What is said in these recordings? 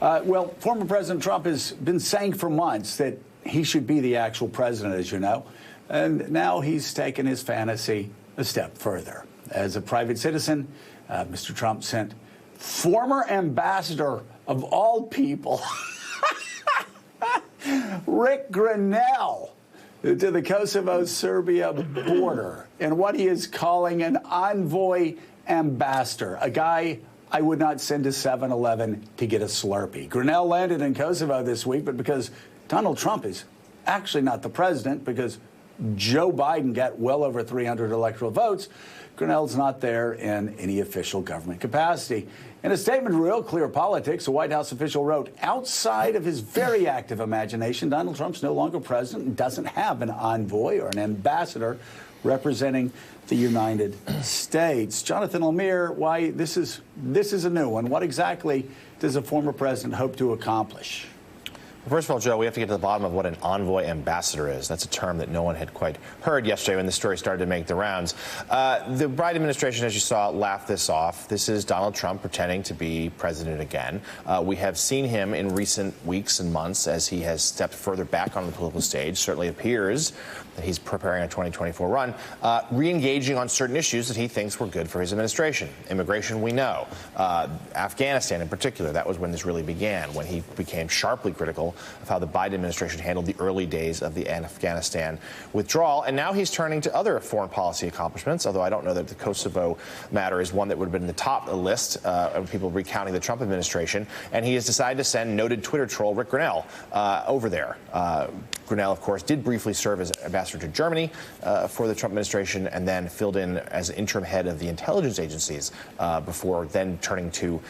Well, former President Trump has been saying for months that he should be the actual president, as you know. And now he's taken his fantasy a step further. As a private citizen, Mr. Trump sent former ambassador of all people, Rick Grenell, to the Kosovo-Serbia border in what he is calling an envoy ambassador, a guy I would not send to 7-Eleven to get a Slurpee. Grenell landed in Kosovo this week, but because Donald Trump is actually not the president, because Joe Biden got well over 300 electoral votes, Grenell's not there in any official government capacity. In a statement to Real Clear Politics, a White House official wrote, outside of his very active imagination, Donald Trump's no longer president and doesn't have an envoy or an ambassador representing the United States. Jonathan Lemire, why this is a new one. What exactly does a former president hope to accomplish? First of all, Joe, we have to get to the bottom of what an envoy ambassador is. That's a term that no one had quite heard yesterday when the story started to make the rounds. The Biden administration, as you saw, laughed this off. This is Donald Trump pretending to be president again. We have seen him in recent weeks and months as he has stepped further back on the political stage. Certainly appears that he's preparing a 2024 run, re-engaging on certain issues that he thinks were good for his administration. Immigration, we know. Afghanistan in particular, that was when this really began, when he became sharply critical of how the Biden administration handled the early days of the Afghanistan withdrawal. And now he's turning to other foreign policy accomplishments, although I don't know that the Kosovo matter is one that would have been in the top of the list of people recounting the Trump administration. And he has decided to send noted Twitter troll Rick Grenell over there. Grenell, of course, did briefly serve as ambassador to Germany for the Trump administration and then filled in as interim head of the intelligence agencies before then turning to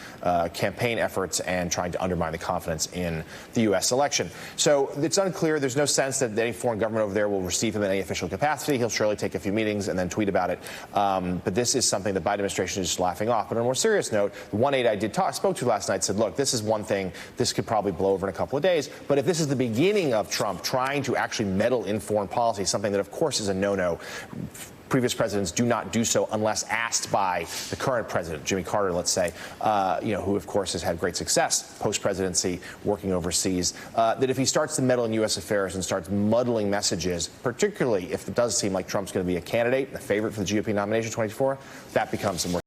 campaign efforts and trying to undermine the confidence in the U.S. election. So it's unclear. There's no sense that any foreign government over there will receive him in any official capacity. He'll surely take a few meetings and then tweet about it. But this is something the Biden administration is just laughing off. But on a more serious note, the one aide I spoke to last night said, look, this is one thing. This could probably blow over in a couple of days. But if this is the beginning of Trump trying to actually meddle in foreign policy, something that, of course, is a no-no, previous presidents do not do so unless asked by the current president, Jimmy Carter, let's say, who, of course, has had great success post-presidency working overseas, that if he starts to meddle in U.S. affairs and starts muddling messages, particularly if it does seem like Trump's going to be a candidate, a favorite for the GOP nomination 24, that becomes a more